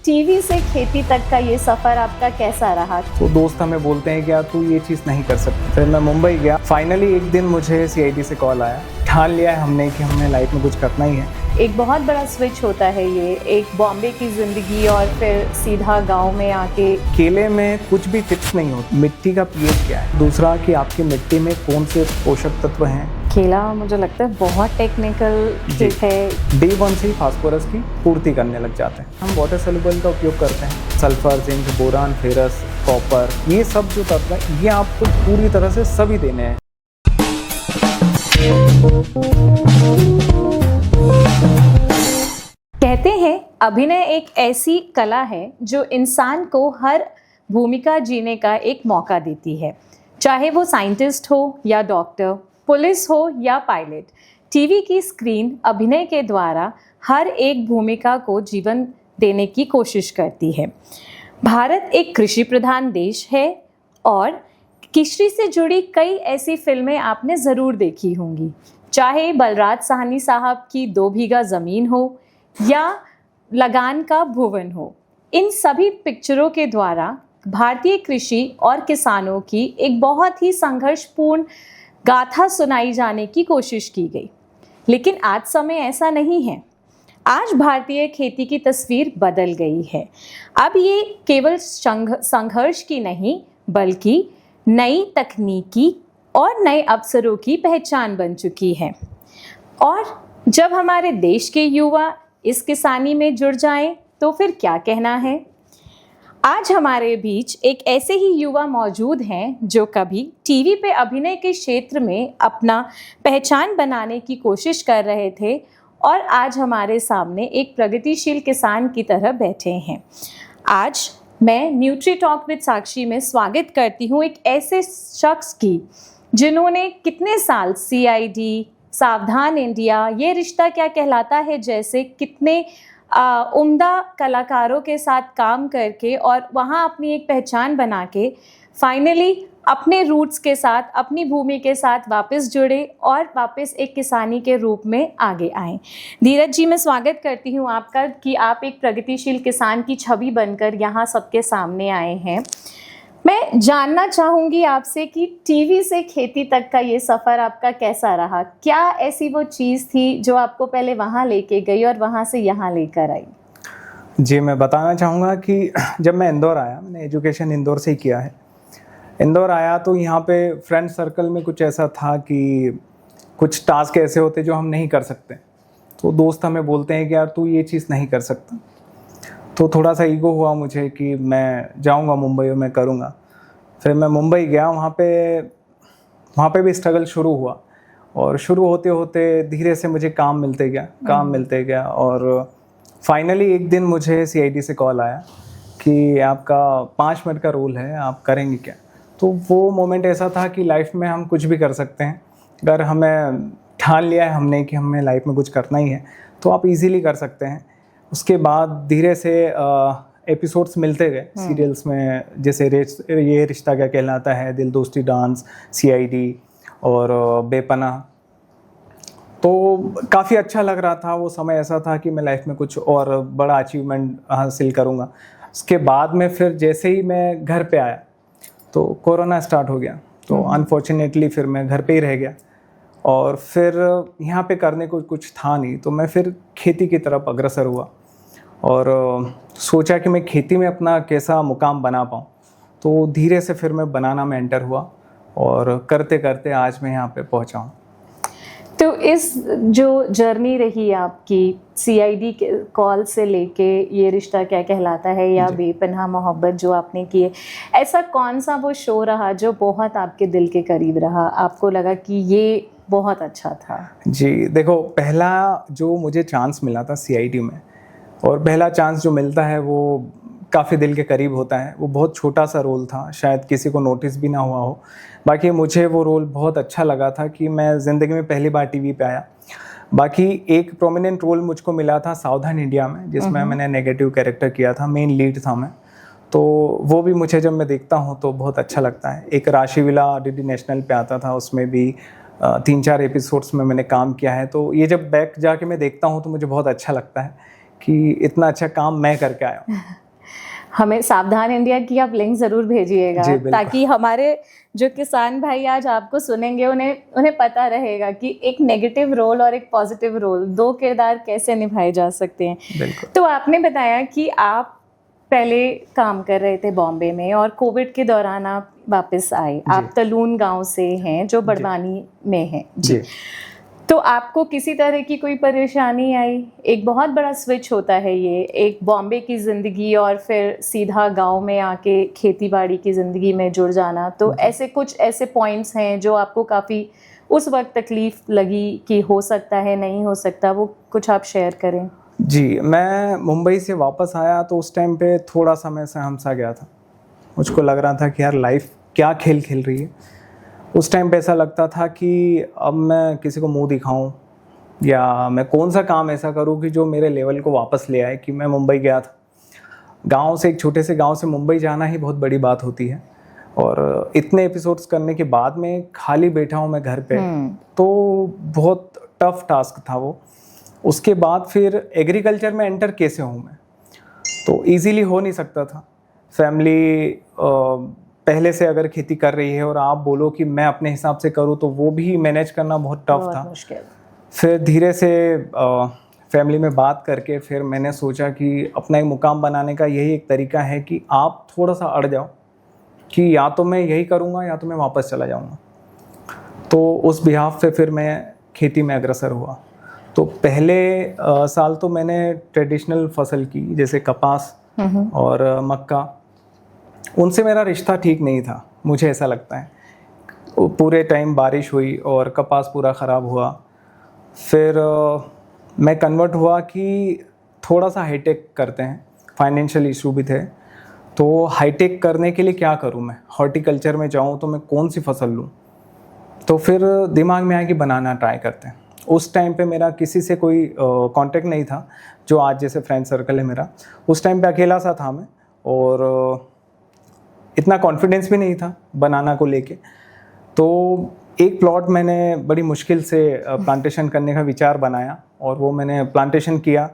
TV से खेती तक का ये सफर आपका कैसा रहा? तो दोस्त हमें बोलते हैं कि यार तू ये चीज़ नहीं कर सकता। फिर मैं मुंबई गया। फाइनली एक दिन मुझे सीआईडी से कॉल आया। ठान लिया है हमने कि हमने लाइफ में कुछ करना ही है। एक बहुत बड़ा स्विच होता है ये, एक बॉम्बे की जिंदगी और फिर सीधा गांव में आके। केले में कुछ भी फिक्स नहीं होता। मिट्टी का पीएच क्या है, दूसरा कि आपकी मिट्टी में कौन से पोषक तत्व हैं। केला मुझे लगता है बहुत टेक्निकल है। डे 1 से ही फास्फोरस की पूर्ति करने लग जाते हैं। हम वाटर सोल्यूबल का उपयोग करते हैं। Sulphur, zinc, boron, ferrous, copper, ये सब जो तत्व है ये आपको पूरी तरह से सभी देने हैं। कहते हैं अभिनय एक ऐसी कला है जो इंसान को हर भूमिका जीने का एक मौका देती है, चाहे वो साइंटिस्ट हो या डॉक्टर, पुलिस हो या पायलट। टीवी की स्क्रीन अभिनय के द्वारा हर एक भूमिका को जीवन देने की कोशिश करती है। भारत एक कृषि प्रधान देश है और कृषि से जुड़ी कई ऐसी फिल्में आपने ज़रूर देखी होंगी, चाहे बलराज साहनी साहब की 2 बीघा ज़मीन हो या लगान का भुवन हो। इन सभी पिक्चरों के द्वारा भारतीय कृषि और किसानों की एक बहुत ही संघर्षपूर्ण गाथा सुनाई जाने की कोशिश की गई। लेकिन आज समय ऐसा नहीं है। आज भारतीय खेती की तस्वीर बदल गई है। अब ये केवल संघर्ष की नहीं बल्कि नई तकनीकी और नए अवसरों की पहचान बन चुकी है। और जब हमारे देश के युवा इस किसानी में जुड़ जाएं तो फिर क्या कहना है। आज हमारे बीच एक ऐसे ही युवा मौजूद हैं जो कभी टीवी पे अभिनय के क्षेत्र में अपना पहचान बनाने की कोशिश कर रहे थे और आज हमारे सामने एक प्रगतिशील किसान की तरह बैठे हैं। आज मैं न्यूट्री टॉक विद साक्षी में स्वागत करती हूँ एक ऐसे शख्स की जिन्होंने कितने साल सीआईडी, सावधान इंडिया, ये रिश्ता क्या कहलाता है जैसे कितने उम्दा कलाकारों के साथ काम करके और वहाँ अपनी एक पहचान बना के फाइनली अपने रूट्स के साथ, अपनी भूमि के साथ वापस जुड़े और वापस एक किसानी के रूप में आगे आए। धीरज जी, मैं स्वागत करती हूँ आपका कि आप एक प्रगतिशील किसान की छवि बनकर यहाँ सबके सामने आए हैं। मैं जानना चाहूँगी आपसे कि टीवी से खेती तक का ये सफ़र आपका कैसा रहा? क्या ऐसी वो चीज़ थी जो आपको पहले वहाँ लेके गई और वहाँ से यहाँ लेकर आई? जी, मैं बताना चाहूँगा कि जब मैं इंदौर आया, मैंने एजुकेशन इंदौर से ही किया है। इंदौर आया तो यहाँ पे फ्रेंड सर्कल में कुछ ऐसा था कि कुछ टास्क ऐसे होते जो हम नहीं कर सकते। तो दोस्त हमें बोलते हैं कि यार तू ये चीज़ नहीं कर सकता। तो थोड़ा सा ईगो हुआ मुझे कि मैं जाऊंगा मुंबई और मैं करूंगा। फिर मैं मुंबई गया। वहाँ पे भी स्ट्रगल शुरू हुआ और शुरू होते होते धीरे से मुझे काम मिलते गया और फाइनली एक दिन मुझे सीआईडी से कॉल आया कि आपका 5 मिनट का रोल है, आप करेंगे क्या? तो वो मोमेंट ऐसा था कि लाइफ में हम कुछ भी कर सकते हैं। अगर हमें ठान लिया है हमने कि हमें लाइफ में कुछ करना ही है तो आप इजीली कर सकते हैं। उसके बाद धीरे से एपिसोड्स मिलते गए सीरियल्स में, जैसे ये रिश्ता क्या कहलाता है, दिल दोस्ती डांस, सीआईडी और बेपनाह। तो काफ़ी अच्छा लग रहा था। वो समय ऐसा था कि मैं लाइफ में कुछ और बड़ा अचीवमेंट हासिल करूँगा। उसके बाद में फिर जैसे ही मैं घर पे आया तो कोरोना स्टार्ट हो गया। तो अनफॉर्चुनेटली फिर मैं घर पे ही रह गया और फिर यहाँ पे करने को कुछ था नहीं। तो मैं फिर खेती की तरफ अग्रसर हुआ और सोचा कि मैं खेती में अपना कैसा मुकाम बना पाऊँ। तो धीरे से फिर मैं बनाना में एंटर हुआ और करते करते आज मैं यहाँ पे पहुँचा हूँ। तो इस जो जर्नी रही आपकी सीआईडी के कॉल से लेके ये रिश्ता क्या कहलाता है या बेपनाह मोहब्बत जो आपने की है, ऐसा कौन सा वो शो रहा जो बहुत आपके दिल के करीब रहा, आपको लगा कि ये बहुत अच्छा था? जी देखो, पहला जो मुझे चांस मिला था सीआईडी में, और पहला चांस जो मिलता है वो काफ़ी दिल के करीब होता है। वो बहुत छोटा सा रोल था, शायद किसी को नोटिस भी ना हुआ हो। बाकी मुझे वो रोल बहुत अच्छा लगा था कि मैं ज़िंदगी में पहली बार टीवी पे आया। बाकी एक प्रोमिनेंट रोल मुझको मिला था सावधान इंडिया में, जिसमें मैंने नेगेटिव कैरेक्टर किया था, मेन लीड था मैं। तो वो भी मुझे जब मैं देखता हूँ तो बहुत अच्छा लगता है। एक राशिविला डीडी नेशनल पे आता था, उसमें भी 3-4 एपिसोड्स में मैंने काम किया है। तो ये जब बैक जाके मैं देखता हूँ तो मुझे बहुत अच्छा लगता है कि इतना अच्छा काम मैं करके आया हूँ। हमें सावधान इंडिया की आप लिंक जरूर भेजिएगा, जी, बिल्कुल। ताकि हमारे जो किसान भाई आज आपको सुनेंगे उन्हें पता रहेगा कि एक नेगेटिव रोल और एक पॉजिटिव रोल, दो किरदार कैसे निभाए जा सकते हैं। बिल्कुल। तो आपने बताया कि आप पहले काम कर रहे थे बॉम्बे में और कोविड के दौरान आप वापस आए। आप तलून गांव से हैं जो बड़वानी में है जी। तो आपको किसी तरह की कोई परेशानी आई? एक बहुत बड़ा स्विच होता है ये, एक बॉम्बे की ज़िंदगी और फिर सीधा गांव में आके खेती बाड़ी की ज़िंदगी में जुड़ जाना। तो ऐसे पॉइंट्स हैं जो आपको काफ़ी उस वक्त तकलीफ़ लगी कि हो सकता है, नहीं हो सकता, वो कुछ आप शेयर करें। जी, मैं मुंबई से वापस आया तो उस टाइम पे थोड़ा सा मैं सहम-सा गया था। मुझको लग रहा था कि यार लाइफ क्या खेल खेल रही है। उस टाइम पे ऐसा लगता था कि अब मैं किसी को मुंह दिखाऊं या मैं कौन सा काम ऐसा करूं कि जो मेरे लेवल को वापस ले आए। कि मैं मुंबई गया था, गांव से, एक छोटे से गांव से मुंबई जाना ही बहुत बड़ी बात होती है। और इतने एपिसोड्स करने के बाद में खाली बैठा हूं मैं घर पे, तो बहुत टफ टास्क था वो। उसके बाद फिर एग्रीकल्चर में एंटर कैसे हूँ मैं, तो इजीली हो नहीं सकता था। फैमिली पहले से अगर खेती कर रही है और आप बोलो कि मैं अपने हिसाब से करूँ, तो वो भी मैनेज करना बहुत टफ था। फिर धीरे से फैमिली में बात करके फिर मैंने सोचा कि अपना एक मुकाम बनाने का यही एक तरीका है कि आप थोड़ा सा अड़ जाओ कि या तो मैं यही करूँगा या तो मैं वापस चला जाऊँगा। तो उस बिहाफ पे फिर मैं खेती में अग्रसर हुआ। तो पहले साल तो मैंने ट्रेडिशनल फसल की, जैसे कपास और मक्का। उनसे मेरा रिश्ता ठीक नहीं था, मुझे ऐसा लगता है। पूरे टाइम बारिश हुई और कपास पूरा ख़राब हुआ। फिर मैं कन्वर्ट हुआ कि थोड़ा सा हाईटेक करते हैं, फाइनेंशियल इशू भी थे। तो हाईटेक करने के लिए क्या करूं मैं, हॉर्टिकल्चर में जाऊं तो मैं कौन सी फसल लूं। तो फिर दिमाग में आया कि बनाना ट्राई करते हैं। उस टाइम पे मेरा किसी से कोई कांटेक्ट नहीं था, जो आज जैसे फ्रेंड सर्कल है मेरा। उस टाइम पे अकेला सा था मैं और इतना कॉन्फिडेंस भी नहीं था बनाना को लेके। तो एक प्लॉट मैंने बड़ी मुश्किल से प्लांटेशन करने का विचार बनाया और वो मैंने प्लांटेशन किया।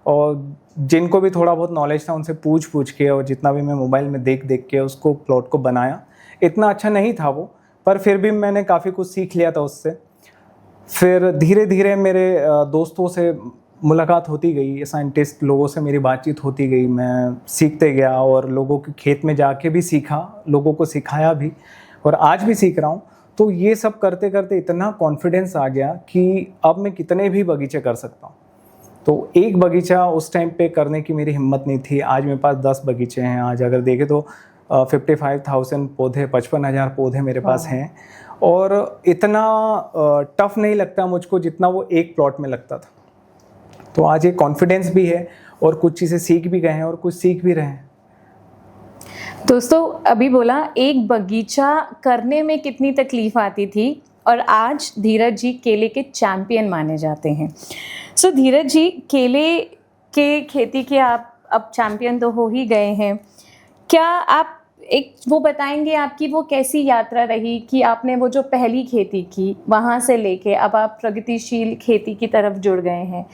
और जिनको भी थोड़ा बहुत नॉलेज था उनसे पूछ के और जितना भी मैं मोबाइल में देख के उसको प्लॉट को बनाया। इतना अच्छा नहीं था वो, पर फिर भी मैंने काफ़ी कुछ सीख लिया था उससे। फिर धीरे धीरे मेरे दोस्तों से मुलाकात होती गई, साइंटिस्ट लोगों से मेरी बातचीत होती गई। मैं सीखते गया और लोगों के खेत में जाके भी सीखा, लोगों को सिखाया भी और आज भी सीख रहा हूँ। तो ये सब करते करते इतना कॉन्फिडेंस आ गया कि अब मैं कितने भी बगीचे कर सकता हूँ। तो एक बगीचा उस टाइम पे करने की मेरी हिम्मत नहीं थी। आज मेरे पास 10 बगीचे हैं। आज अगर देखें तो 55,000 पौधे, 55,000 पौधे मेरे पास हैं। और इतना टफ नहीं लगता मुझको जितना वो एक प्लॉट में लगता था। तो आज ये कॉन्फिडेंस भी है और कुछ चीज़ें सीख भी गए हैं और कुछ सीख भी रहे हैं। दोस्तों, अभी बोला एक बगीचा करने में कितनी तकलीफ आती थी और आज धीरज जी केले के चैंपियन माने जाते हैं। सो धीरज जी, केले के खेती के आप अब चैंपियन तो हो ही गए हैं। क्या आप एक वो बताएंगे आपकी वो कैसी यात्रा रही कि आपने वो जो पहली खेती की वहाँ से लेके अब आप प्रगतिशील खेती की तरफ जुड़ गए हैं,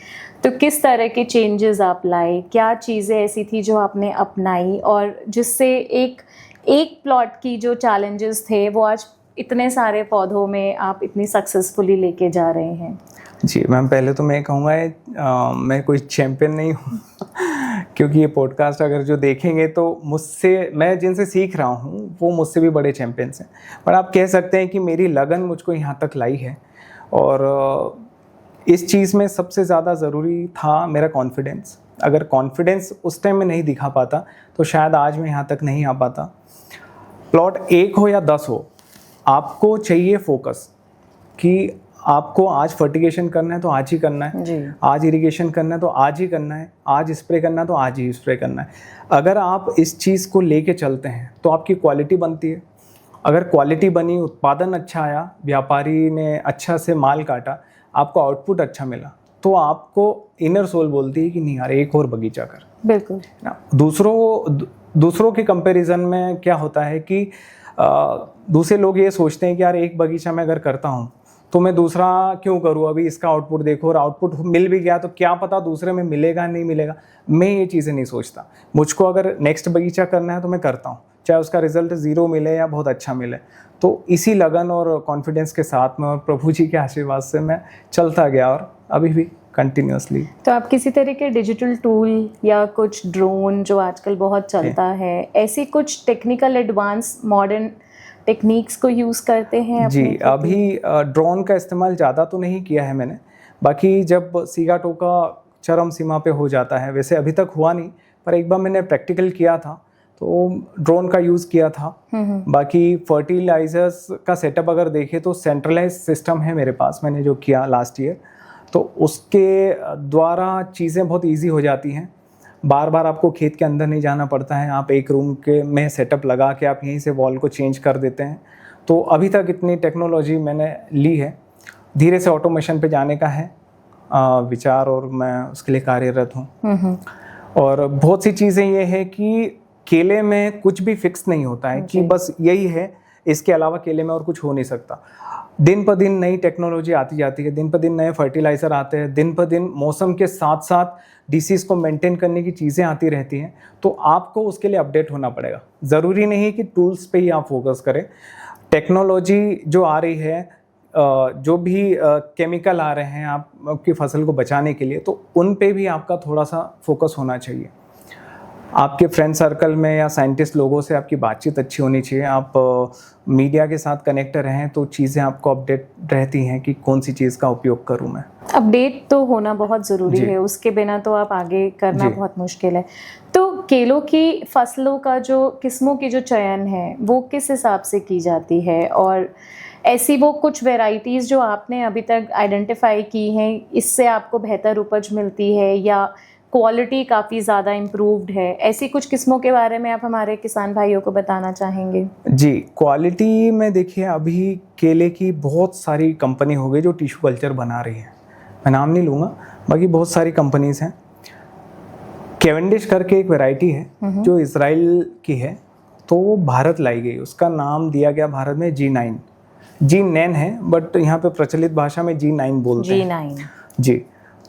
तो किस तरह के चेंजेस आप लाए, क्या चीज़ें ऐसी थी जो आपने अपनाई और जिससे एक प्लॉट की जो चैलेंजेस थे वो आज इतने सारे पौधों में आप इतनी सक्सेसफुली लेके जा रहे हैं? जी मैम, पहले तो मैं कहूँगा मैं कोई चैम्पियन नहीं हूँ क्योंकि ये पॉडकास्ट अगर जो देखेंगे तो मुझसे, मैं जिनसे सीख रहा हूँ वो मुझसे भी बड़े चैम्पियंस हैं। पर आप कह सकते हैं कि मेरी लगन मुझको यहाँ तक लाई है। और इस चीज़ में सबसे ज़्यादा ज़रूरी था मेरा कॉन्फिडेंस। अगर कॉन्फिडेंस उस टाइम में नहीं दिखा पाता तो शायद आज मैं यहाँ तक नहीं आ पाता। प्लॉट 1 हो या 10 हो, आपको चाहिए फोकस कि आपको आज फर्टिगेशन करना है तो आज ही करना है, आज इरिगेशन करना है तो आज ही करना है, आज स्प्रे करना है तो आज ही स्प्रे करना है। अगर आप इस चीज़ को लेके चलते हैं तो आपकी क्वालिटी बनती है। अगर क्वालिटी बनी, उत्पादन अच्छा आया, व्यापारी ने अच्छा से माल काटा, आपको आउटपुट अच्छा मिला, तो आपको इनर सोल बोलती है कि नहीं यार एक और बगीचा कर। बिल्कुल ना, दूसरों के कंपैरिजन में क्या होता है कि दूसरे लोग ये सोचते हैं कि यार एक बगीचा मैं अगर करता हूँ तो मैं दूसरा क्यों करूँ, अभी इसका आउटपुट देखो, और आउटपुट मिल भी गया तो क्या पता दूसरे में मिलेगा नहीं मिलेगा। मैं ये चीज़ें नहीं सोचता। मुझको अगर नेक्स्ट बगीचा करना है तो मैं करता हूँ, चाहे उसका रिजल्ट 0 मिले या बहुत अच्छा मिले। तो इसी लगन और कॉन्फिडेंस के साथ में और प्रभु जी के आशीर्वाद से मैं चलता गया, और अभी भी कंटिन्यूअसली। तो आप किसी तरह के डिजिटल टूल या कुछ ड्रोन जो आजकल बहुत चलता है, ऐसी कुछ टेक्निकल एडवांस मॉडर्न टेक्निक्स को यूज़ करते हैं? जी, अभी ड्रोन का इस्तेमाल ज़्यादा तो नहीं किया है मैंने। बाकी जब सीगा टोका चरम सीमा पे हो जाता है, वैसे अभी तक हुआ नहीं, पर एक बार मैंने प्रैक्टिकल किया था तो ड्रोन का यूज़ किया था। बाकी फर्टिलाइजर्स का सेटअप अगर देखें तो सेंट्रलाइज सिस्टम है मेरे पास, मैंने जो किया लास्ट ईयर, तो उसके द्वारा चीज़ें बहुत इजी हो जाती हैं। बार बार आपको खेत के अंदर नहीं जाना पड़ता है, आप एक रूम के में सेटअप लगा के आप यहीं से वॉल को चेंज कर देते हैं। तो अभी तक इतनी टेक्नोलॉजी मैंने ली है। धीरे से ऑटोमेशन पे जाने का है विचार, और मैं उसके लिए कार्यरत हूँ। और बहुत सी चीज़ें ये है कि केले में कुछ भी फिक्स नहीं होता है कि बस यही है, इसके अलावा केले में और कुछ हो नहीं सकता। दिन पर दिन नई टेक्नोलॉजी आती जाती है, दिन पर दिन नए फर्टिलाइज़र आते हैं, दिन पर दिन मौसम के साथ साथ डिसीज़ को मेंटेन करने की चीज़ें आती रहती हैं। तो आपको उसके लिए अपडेट होना पड़ेगा। ज़रूरी नहीं कि टूल्स पे ही आप फोकस करें। टेक्नोलॉजी जो आ रही है, जो भी केमिकल आ रहे हैं आपकी फसल को बचाने के लिए, तो उन पे भी आपका थोड़ा सा फोकस होना चाहिए। आपके फ्रेंड सर्कल में या साइंटिस्ट लोगों से आपकी बातचीत अच्छी होनी चाहिए। आप मीडिया के साथ कनेक्ट रहें तो चीज़ें आपको अपडेट रहती हैं कि कौन सी चीज़ का उपयोग करूं मैं। अपडेट तो होना बहुत ज़रूरी है, उसके बिना तो आप आगे करना बहुत मुश्किल है। तो केलों की फसलों का जो किस्मों की जो चयन है वो किस हिसाब से की जाती है, और ऐसी वो कुछ वैरायटीज़ जो आपने अभी तक आइडेंटिफाई की हैं, इससे आपको बेहतर उपज मिलती है या क्वालिटी काफ़ी ज़्यादा इम्प्रूव्ड है, ऐसी कुछ किस्मों के बारे में आप हमारे किसान भाइयों को बताना चाहेंगे? जी, क्वालिटी में देखिए, अभी केले की बहुत सारी कंपनी हो गई जो टिश्यू कल्चर बना रही है। मैं नाम नहीं लूँगा, बाकी बहुत सारी कंपनीज हैं। कैवेंडिश करके एक वैरायटी है जो इजराइल की है, तो वो भारत लाई गई। उसका नाम दिया गया भारत में G9 है, बट यहाँ पे प्रचलित भाषा में G9 बोलते हैं। G9 जी,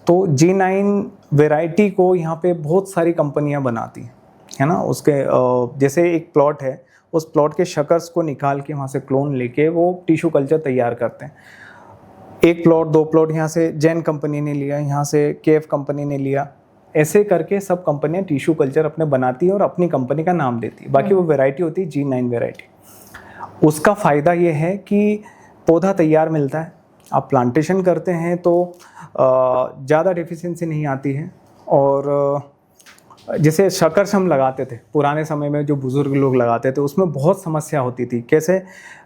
तो G9 वैरायटी को यहाँ पे बहुत सारी कंपनियाँ बनाती हैं, है ना। उसके जैसे एक प्लॉट है, उस प्लॉट के शकर्स को निकाल के वहाँ से क्लोन लेके वो टिश्यू कल्चर तैयार करते हैं। एक प्लॉट, 2 प्लॉट यहाँ से जैन कंपनी ने लिया, यहाँ से केएफ कंपनी ने लिया, ऐसे करके सब कंपनियाँ टिश्यू कल्चर अपने बनाती है और अपनी कंपनी का नाम देती है। बाकी वो वैरायटी होती है G9 वैरायटी। उसका फ़ायदा ये है कि पौधा तैयार मिलता है, आप प्लांटेशन करते हैं तो ज़्यादा डेफिशिएंसी नहीं आती है। और जैसे शकर्स हम लगाते थे पुराने समय में, जो बुज़ुर्ग लोग लगाते थे, उसमें बहुत समस्या होती थी। कैसे,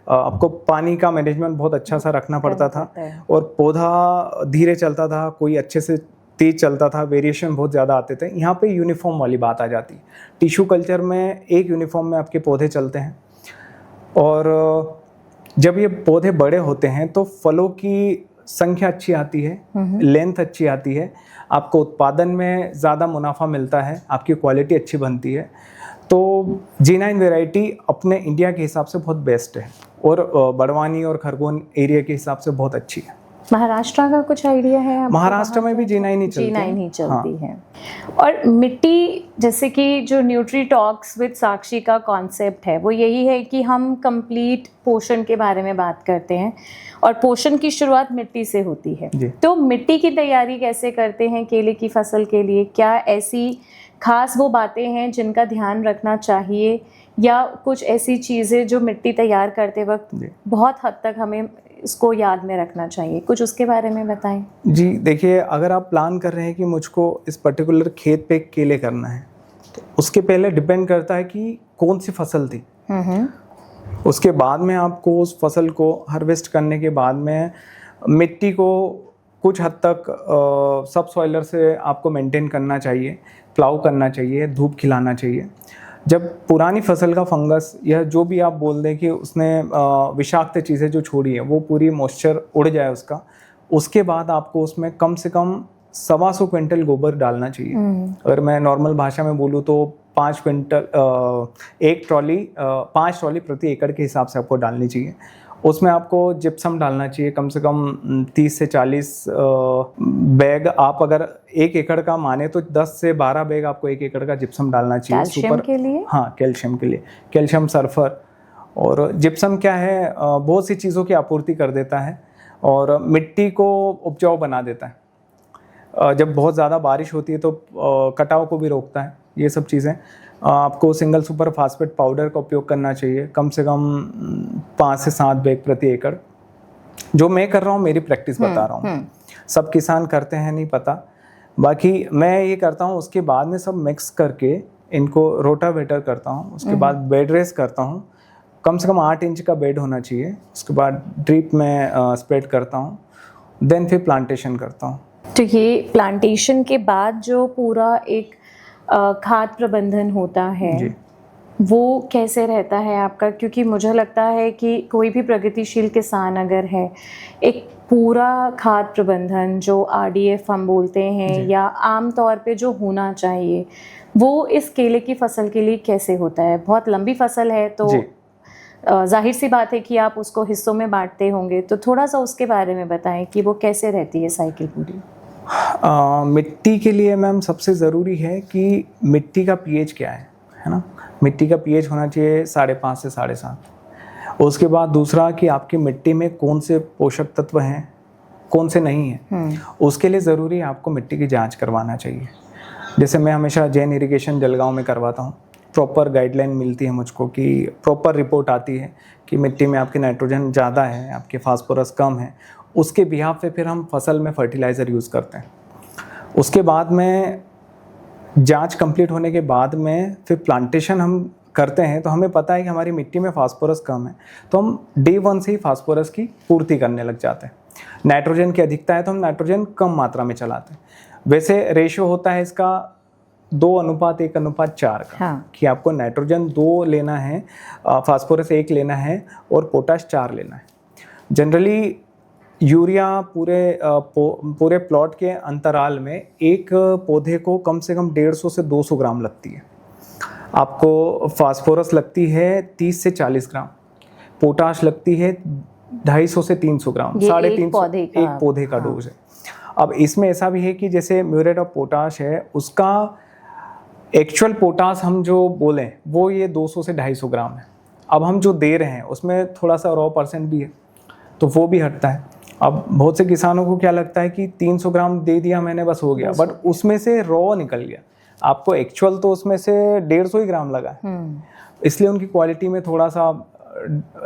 आपको पानी का मैनेजमेंट बहुत अच्छा सा रखना पड़ता था, और पौधा धीरे चलता था, कोई अच्छे से तेज चलता था, वेरिएशन बहुत ज़्यादा आते थे। यहाँ पे यूनिफॉर्म वाली बात आ जाती है। टिश्यू कल्चर में एक यूनिफॉर्म में आपके पौधे चलते हैं, और जब ये पौधे बड़े होते हैं तो फलों की संख्या अच्छी आती है, लेंथ अच्छी आती है, आपको उत्पादन में ज़्यादा मुनाफा मिलता है, आपकी क्वालिटी अच्छी बनती है। तो G9 वैरायटी अपने इंडिया के हिसाब से बहुत बेस्ट है, और बड़वानी और खरगोन एरिया के हिसाब से बहुत अच्छी है। महाराष्ट्र का कुछ आइडिया है आपको? महाराष्ट्र में भी G9 ही चलती है। G9 ही चलती है। और मिट्टी, जैसे कि जो न्यूट्री टॉक्स विद साक्षी का कॉन्सेप्ट है, वो यही है कि हम कंप्लीट पोषण के बारे में बात करते हैं, और पोषण की शुरुआत मिट्टी से होती है। तो मिट्टी की तैयारी कैसे करते हैं केले की फसल के लिए? क्या ऐसी खास वो बातें हैं जिनका ध्यान रखना चाहिए, या कुछ ऐसी चीज़ें जो मिट्टी तैयार करते वक्त बहुत हद तक हमें इसको याद में रखना चाहिए? कुछ उसके बारे में बताएं। जी देखिए, अगर आप प्लान कर रहे हैं कि मुझको इस पर्टिकुलर खेत पे केले करना है, तो उसके पहले डिपेंड करता है कि कौन सी फसल थी। उसके बाद में आपको उस फसल को हार्वेस्ट करने के बाद में मिट्टी को कुछ हद तक सब सॉइलर से आपको मेंटेन करना चाहिए, प्लाउ करना चाहिए, धूप खिलाना चाहिए। जब पुरानी फसल का फंगस या जो भी आप बोल दें कि उसने विषाक्त चीज़ें जो छोड़ी है, वो पूरी मॉइस्चर उड़ जाए उसका, उसके बाद आपको उसमें कम से कम 125 क्विंटल गोबर डालना चाहिए। अगर मैं नॉर्मल भाषा में बोलूँ तो 5 ट्रॉली प्रति एकड़ के हिसाब से आपको डालनी चाहिए। उसमें आपको जिप्सम डालना चाहिए कम से कम 30 से 40 बैग। आप अगर 1 एकड़ का माने तो 10 से 12 बैग आपको 1 एकड़ का जिप्सम डालना चाहिए। कैल्शियम के लिए? हाँ, कैल्शियम के लिए, कैल्शियम सल्फर। और जिप्सम क्या है, बहुत सी चीज़ों की आपूर्ति कर देता है और मिट्टी को उपजाऊ बना देता है। जब बहुत ज़्यादा बारिश होती है तो कटाव को भी रोकता है। ये सब चीज़ें आपको सिंगल सुपर फास्फेट पाउडर का उपयोग करना चाहिए, कम से कम 5 से 7 बैग प्रति एकड़। जो मैं कर रहा हूँ, मेरी प्रैक्टिस बता रहा हूँ, सब किसान करते हैं नहीं पता, बाकी मैं ये करता हूँ। उसके बाद में सब मिक्स करके इनको रोटावेटर करता हूँ। उसके बाद बेड रेस करता हूँ, कम से कम 8 इंच का बेड होना चाहिए। उसके बाद ड्रिप में स्प्रेड करता हूँ, देन फिर प्लांटेशन करता हूँ। तो ये प्लांटेशन के बाद जो पूरा एक खाद प्रबंधन होता है जी। वो कैसे रहता है आपका? क्योंकि मुझे लगता है कि कोई भी प्रगतिशील किसान अगर है, एक पूरा खाद प्रबंधन जो RDF हम बोलते हैं या आम तौर पे जो होना चाहिए, वो इस केले की फसल के लिए कैसे होता है? बहुत लंबी फसल है तो जाहिर सी बात है कि आप उसको हिस्सों में बांटते होंगे, तो थोड़ा सा उसके बारे में बताएं कि वो कैसे रहती है साइकिल पूरी। मिट्टी के लिए मैम सबसे ज़रूरी है कि मिट्टी का pH क्या है ना। मिट्टी का pH होना चाहिए 5.5 से 7.5। उसके बाद दूसरा कि आपकी मिट्टी में कौन से पोषक तत्व हैं, कौन से नहीं हैं, उसके लिए ज़रूरी है आपको मिट्टी की जांच करवाना चाहिए। जैसे मैं हमेशा जैन इरिगेशन जलगांव में करवाता हूँ। प्रॉपर गाइडलाइन मिलती है मुझको कि प्रॉपर रिपोर्ट आती है कि मिट्टी में आपकी नाइट्रोजन ज़्यादा है, आपके फास्फोरस कम है। उसके बिहाफ पे फिर हम फसल में फर्टिलाइज़र यूज़ करते हैं। उसके बाद में जांच कंप्लीट होने के बाद में फिर प्लांटेशन हम करते हैं। तो हमें पता है कि हमारी मिट्टी में फास्फोरस कम है, तो हम डे 1 से ही फास्फोरस की पूर्ति करने लग जाते हैं। नाइट्रोजन की अधिकता है तो हम नाइट्रोजन कम मात्रा में चलाते हैं। वैसे रेशियो होता है इसका 2:1:4 का। हाँ। कि आपको नाइट्रोजन 2 लेना है, फास्फोरस 1 लेना है और पोटाश 4 लेना है। जनरली यूरिया पूरे प्लॉट के अंतराल में एक पौधे को कम से कम 150 से 200 ग्राम लगती है। आपको फास्फोरस लगती है 30 से 40 ग्राम, पोटाश लगती है 250 से 300 ग्राम, 350 एक पौधे का डोज है। अब इसमें ऐसा भी है कि जैसे म्यूरेट ऑफ पोटाश है, उसका एक्चुअल पोटाश हम जो बोलें वो ये 200 से 250 ग्राम है। अब हम जो दे रहे हैं उसमें थोड़ा सा रॉ % भी है, तो वो भी हटता है। अब बहुत से किसानों को क्या लगता है कि 300 ग्राम दे दिया मैंने, बस हो गया, बट उसमें से रॉ निकल गया। आपको एक्चुअल तो उसमें से 150 ही ग्राम लगा है। इसलिए उनकी क्वालिटी में थोड़ा सा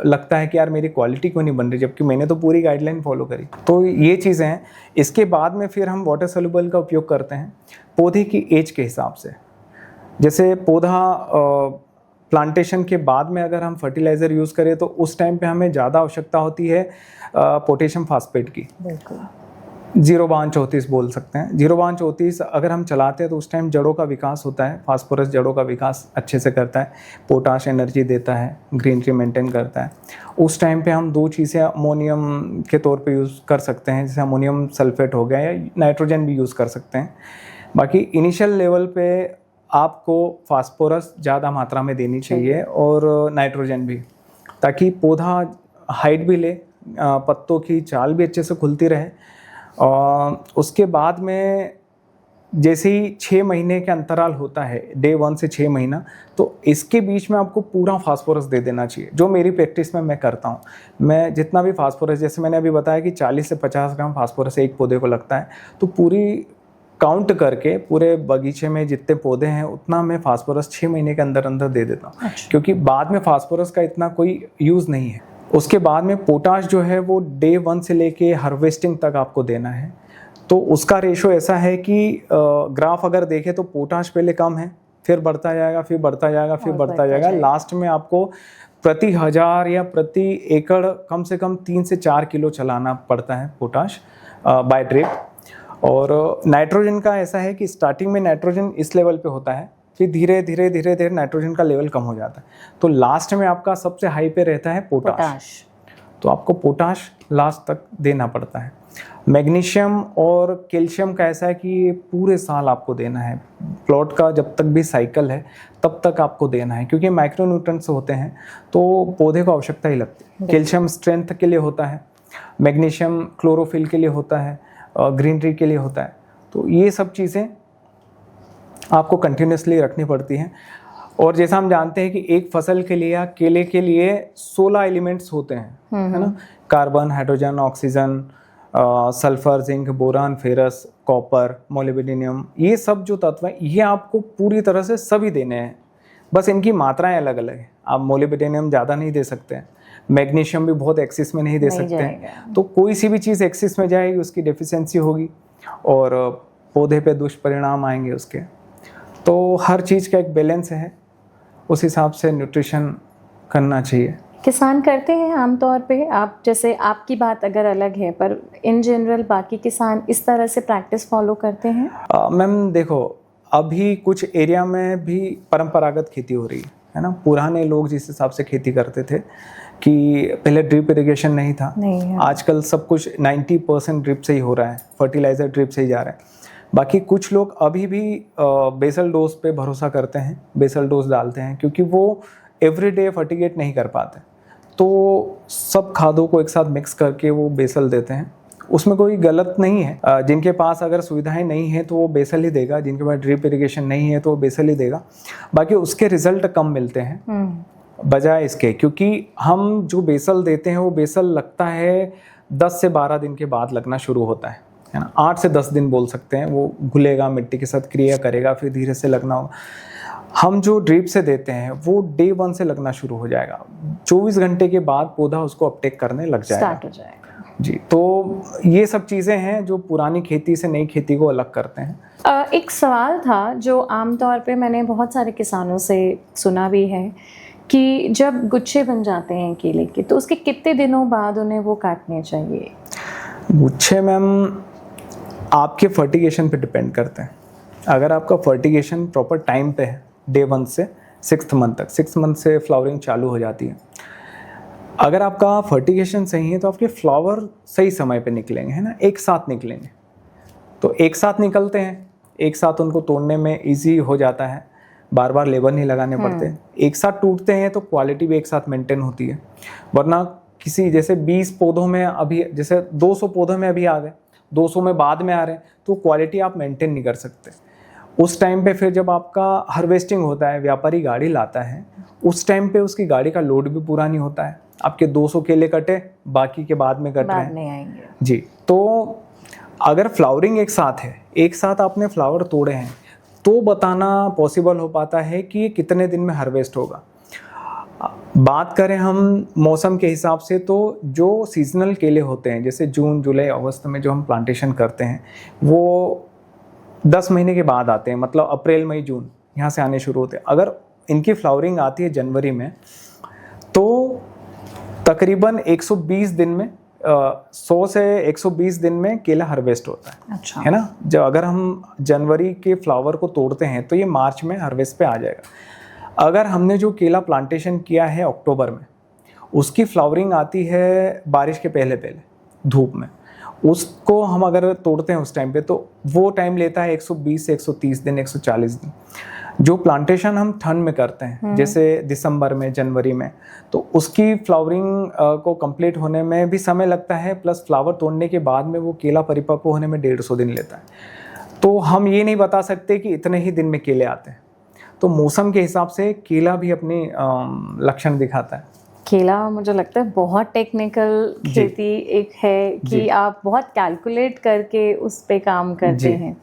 लगता है कि यार मेरी क्वालिटी क्यों नहीं बन रही, जबकि मैंने तो पूरी गाइडलाइन फॉलो करी। तो ये चीज़ें हैं। इसके बाद में फिर हम वाटर सोल्यूबल का उपयोग करते हैं पौधे की एज के हिसाब से। जैसे पौधा प्लांटेशन के बाद में अगर हम फर्टिलाइज़र यूज़ करें तो उस टाइम पे हमें ज़्यादा आवश्यकता होती है पोटेशियम फास्फेट की। 0:34 बोल सकते हैं। 0:34 अगर हम चलाते हैं तो उस टाइम जड़ों का विकास होता है, फास्फोरस जड़ों का विकास अच्छे से करता है, पोटाश एनर्जी देता है, ग्रीनरी मेंटेन करता है। उस टाइम पे हम 2 चीज़ें अमोनियम के तौर पे यूज़ कर सकते हैं, जैसे अमोनियम सल्फेट हो गया, या नाइट्रोजन भी यूज़ कर सकते हैं। बाकी इनिशियल लेवल पे आपको फास्फोरस ज़्यादा मात्रा में देनी चाहिए और नाइट्रोजन भी, ताकि पौधा हाइट भी ले, पत्तों की चाल भी अच्छे से खुलती रहे। और उसके बाद में जैसे ही 6 महीने के अंतराल होता है, डे 1 से 6 महीना, तो इसके बीच में आपको पूरा फास्फोरस दे देना चाहिए, जो मेरी प्रैक्टिस में मैं करता हूँ। मैं जितना भी फास्फोरस, जैसे मैंने अभी बताया कि 40 से 50 ग्राम फास्फोरस एक पौधे को लगता है, तो पूरी काउंट करके पूरे बगीचे में जितने पौधे हैं उतना मैं फास्फोरस 6 महीने के अंदर अंदर दे देता हूँ। अच्छा। क्योंकि बाद में फास्फोरस का इतना कोई यूज़ नहीं है। उसके बाद में पोटाश जो है वो डे 1 से लेके हार्वेस्टिंग तक आपको देना है। तो उसका रेशो ऐसा है कि ग्राफ अगर देखें तो पोटाश पहले कम है, फिर बढ़ता जाएगा, फिर बढ़ता जाएगा, फिर बढ़ता जाएगा। लास्ट में आपको प्रति 1000 या प्रति एकड़ कम से कम 3 से 4 किलो चलाना पड़ता है पोटाश बाय ड्रिप। और नाइट्रोजन का ऐसा है कि स्टार्टिंग में नाइट्रोजन इस लेवल पे होता है, फिर धीरे धीरे नाइट्रोजन का लेवल कम हो जाता है, तो लास्ट में आपका सबसे हाई पे रहता है पोटाश। तो आपको पोटाश लास्ट तक देना पड़ता है। मैग्नीशियम और कैल्शियम का ऐसा है कि ये पूरे साल आपको देना है, प्लॉट का जब तक भी साइकिल है तब तक आपको देना है, क्योंकि माइक्रो न्यूट्रिएंट्स होते हैं तो पौधे को आवश्यकता ही लगती है। कैल्शियम स्ट्रेंथ के लिए होता है, मैग्नीशियम क्लोरोफिल के लिए होता है, ग्रीनरी के लिए होता है। तो ये सब चीज़ें आपको कंटिन्यूसली रखनी पड़ती हैं। और जैसा हम जानते हैं कि एक फसल के लिए या केले के लिए 16 एलिमेंट्स होते हैं, है ना, carbon, hydrogen, oxygen, sulphur, zinc, boron, ferrous, copper, molybdenum, ये सब जो तत्व हैं ये आपको पूरी तरह से सभी देने हैं, बस इनकी मात्राएं अलग अलग हैं। आप मोलिब्डेनम ज़्यादा नहीं दे सकते हैं, मैग्नीशियम भी बहुत एक्सिस में नहीं दे सकते हैं। तो कोई सी भी चीज़ एक्सिस में जाएगी उसकी डेफिशिएंसी होगी और पौधे पे दुष्परिणाम आएंगे उसके। तो हर चीज़ का एक बैलेंस है, उस हिसाब से न्यूट्रिशन करना चाहिए। किसान करते हैं आमतौर पे, आप जैसे आपकी बात अगर अलग है पर इन जनरल बाकी किसान इस तरह से प्रैक्टिस फॉलो करते हैं? मैम देखो, अभी कुछ एरिया में भी परंपरागत खेती हो रही है ना। पुराने लोग जिस हिसाब से खेती करते थे कि पहले ड्रिप इरिगेशन नहीं था, आजकल सब कुछ 90% ड्रिप से ही हो रहा है, फर्टिलाइजर ड्रिप से ही जा रहा है। बाकी कुछ लोग अभी भी बेसल डोज पे भरोसा करते हैं, बेसल डोज डालते हैं, क्योंकि वो एवरीडे फर्टिगेट नहीं कर पाते, तो सब खादों को एक साथ मिक्स करके वो बेसल देते हैं। उसमें कोई गलत नहीं है। जिनके पास अगर सुविधाएं नहीं है तो वो बेसल ही देगा, जिनके पास ड्रिप इरिगेशन नहीं है तो वो बेसल ही देगा। बाकी उसके रिजल्ट कम मिलते हैं बजाय इसके, क्योंकि हम जो बेसल देते हैं वो बेसल लगता है 10 से 12 दिन के बाद लगना शुरू होता है ना। 8 से 10 दिन बोल सकते हैं, वो घुलेगा, मिट्टी के साथ क्रिया करेगा, फिर धीरे से लगना होगा। हम जो ड्रिप से देते हैं वो डे 1 से लगना शुरू हो जाएगा, 24 घंटे के बाद पौधा उसको अपटेक करने लग जाएगा, स्टार्ट हो जाएगा जी। तो ये सब चीज़ें हैं जो पुरानी खेती से नई खेती को अलग करते हैं। एक सवाल था जो आमतौर पे मैंने बहुत सारे किसानों से सुना भी है कि जब गुच्छे बन जाते हैं केले के तो उसके कितने दिनों बाद उन्हें वो काटने चाहिए? गुच्छे मैम आपके फर्टिगेशन पे डिपेंड करते हैं। अगर आपका फर्टिगेशन प्रॉपर टाइम पे है, डे 1 से 6th मंथ तक, 6th मंथ से फ्लावरिंग चालू हो जाती है। अगर आपका फर्टिगेशन सही है तो आपके फ्लावर सही समय पे निकलेंगे, है ना, एक साथ निकलेंगे। तो एक साथ निकलते हैं, एक साथ उनको तोड़ने में इजी हो जाता है, बार बार लेबर नहीं लगाने पड़ते। एक साथ टूटते हैं तो क्वालिटी भी एक साथ मेंटेन होती है। वरना किसी जैसे 20 पौधों में अभी, जैसे 200 पौधों में अभी आ गए, 200 में बाद में आ रहे हैं, तो क्वालिटी आप मेंटेन नहीं कर सकते। उस टाइम पे फिर जब आपका हार्वेस्टिंग होता है, व्यापारी गाड़ी लाता है, उस टाइम पे उसकी गाड़ी का लोड भी पूरा नहीं होता है। आपके 200 केले कटे, बाकी के बाद में कट रहे हैं, नहीं आएंगे जी। तो अगर फ्लावरिंग एक साथ है, एक साथ आपने फ्लावर तोड़े हैं, तो बताना पॉसिबल हो पाता है कि ये कितने दिन में हार्वेस्ट होगा। बात करें हम मौसम के हिसाब से, तो जो सीजनल केले होते हैं, जैसे जून, जुलाई, अगस्त में जो हम प्लांटेशन करते हैं, वो 10 महीने के बाद आते हैं, मतलब अप्रैल, मई, जून यहाँ से आने शुरू होते हैं। अगर इनकी फ्लावरिंग आती है जनवरी में, तो तकरीबन 120 दिन में 100 से 120 दिन में केला हार्वेस्ट होता है। अच्छा। है ना। जब अगर हम जनवरी के फ्लावर को तोड़ते हैं तो ये मार्च में हार्वेस्ट पे आ जाएगा। अगर हमने जो केला प्लांटेशन किया है अक्टूबर में, उसकी फ्लावरिंग आती है बारिश के पहले पहले, धूप में, उसको हम अगर तोड़ते हैं उस टाइम पे, तो वो टाइम लेता है 120 से 130 दिन, 140 दिन। जो प्लांटेशन हम ठंड में करते हैं, जैसे दिसंबर में, जनवरी में, तो उसकी फ्लावरिंग को कंप्लीट होने में भी समय लगता है, प्लस फ्लावर तोड़ने के बाद में वो केला परिपक्व होने में 150 दिन लेता है। तो हम ये नहीं बता सकते कि इतने ही दिन में केले आते हैं। तो मौसम के हिसाब से केला भी अपनी लक्षण दिखाता है। केला मुझे लगता है बहुत टेक्निकल खेती एक है कि आप बहुत कैलकुलेट करके उस पे काम करते हैं।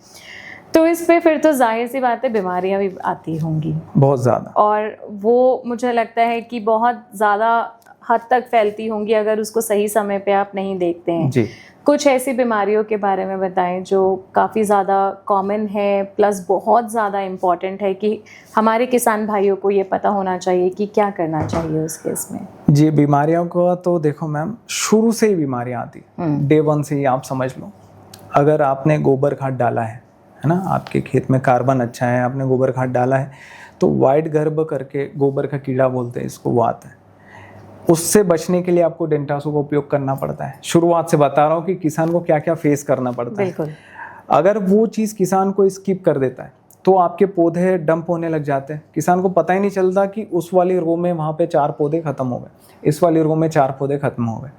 तो इस पे फिर तो जाहिर सी बात है बीमारियां भी आती होंगी बहुत ज़्यादा, और वो मुझे लगता है कि बहुत ज़्यादा हद तक फैलती होंगी अगर उसको सही समय पे आप नहीं देखते हैं जी। कुछ ऐसी बीमारियों के बारे में बताएं जो काफ़ी ज़्यादा कॉमन है, प्लस बहुत ज़्यादा इम्पॉर्टेंट है कि हमारे किसान भाइयों को ये पता होना चाहिए कि क्या करना चाहिए उस केस में। जी, बीमारियों को तो देखो मैम, शुरू से ही बीमारियां आती, डे 1 से ही आप समझ लो। अगर आपने गोबर खाद डाला है ना, आपके खेत में कार्बन अच्छा है, आपने गोबर खाद डाला है, तो वाइट गर्भ करके गोबर का कीड़ा बोलते हैं इसको, वो आता है। उससे बचने के लिए आपको डेंटासो का उपयोग करना पड़ता है। शुरुआत से बता रहा हूँ कि किसान को क्या क्या फेस करना पड़ता है। बिल्कुल। अगर वो चीज़ किसान को स्किप कर देता है तो आपके पौधे डंप होने लग जाते हैं। किसान को पता ही नहीं चलता कि उस वाली रो में वहाँ पे 4 पौधे खत्म हो गए, इस वाली रो में 4 पौधे खत्म हो गए।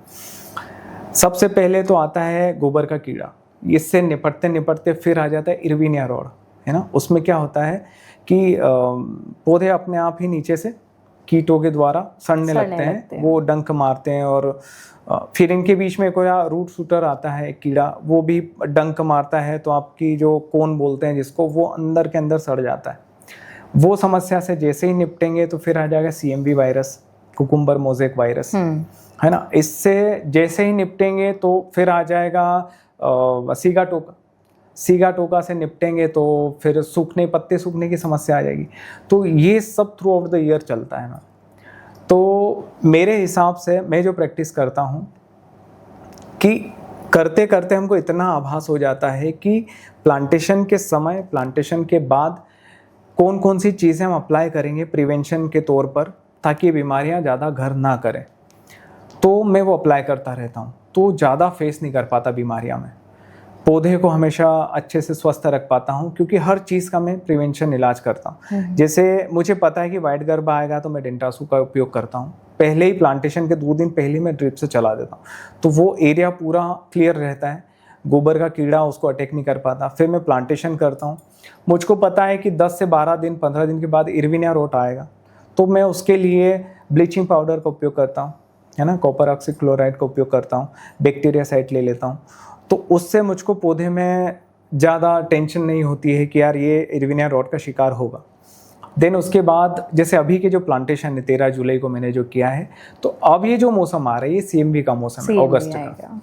सबसे पहले तो आता है गोबर का कीड़ा। इससे निपटते निपटते फिर आ जाता है इरविनिया रॉड, है ना। उसमें क्या होता है कि पौधे अपने आप ही नीचे से कीटों के द्वारा सड़ने लगते हैं, वो डंक मारते हैं। और फिर इनके बीच में कोई रूट शूटर आता है कीड़ा, वो भी डंक मारता है, तो आपकी जो कोन बोलते हैं जिसको, वो अंदर के अंदर सड़ जाता है। वो समस्या से जैसे ही निपटेंगे तो फिर आ जाएगा CMV virus, cucumber mosaic virus, है ना। इससे जैसे ही निपटेंगे तो फिर आ जाएगा सीगा टोका। सीगा टोका से निपटेंगे तो फिर पत्ते सूखने की समस्या आ जाएगी। तो ये सब थ्रू आउट द ईयर चलता है ना। तो मेरे हिसाब से मैं जो प्रैक्टिस करता हूँ कि करते करते हमको इतना आभास हो जाता है कि प्लांटेशन के समय, प्लांटेशन के बाद कौन कौन सी चीज़ें हम अप्लाई करेंगे प्रिवेंशन के तौर पर, ताकि बीमारियाँ ज़्यादा घर ना करें। तो मैं वो अप्लाई करता रहता हूँ, तो ज़्यादा फेस नहीं कर पाता बीमारियाँ में। पौधे को हमेशा अच्छे से स्वस्थ रख पाता हूँ, क्योंकि हर चीज़ का मैं प्रिवेंशन इलाज करता हूँ। जैसे मुझे पता है कि वाइट गर्भ आएगा तो मैं डेंटासो का उपयोग करता हूँ। पहले ही प्लांटेशन के 2 दिन पहले मैं ड्रिप से चला देता हूँ, तो वो एरिया पूरा क्लियर रहता है, गोबर का कीड़ा उसको अटैक नहीं कर पाता। फिर मैं प्लांटेशन करता हूँ। मुझको पता है कि 10 से 12 दिन, 15 दिन के बाद इरविनिया रॉट आएगा, तो मैं उसके लिए ब्लीचिंग पाउडर का उपयोग करता हूँ, है ना। कॉपर ऑक्सीक्लोराइड का उपयोग करता हूँ, बैक्टीरियासाइड ले लेता हूँ। तो उससे मुझको पौधे में ज़्यादा टेंशन नहीं होती है कि यार ये इरविनिया रॉट का शिकार होगा। देन उसके बाद जैसे अभी के जो प्लांटेशन है 13 जुलाई को मैंने जो किया है, तो अब ये जो मौसम आ रहा है ये CMV का मौसम है, अगस्त का।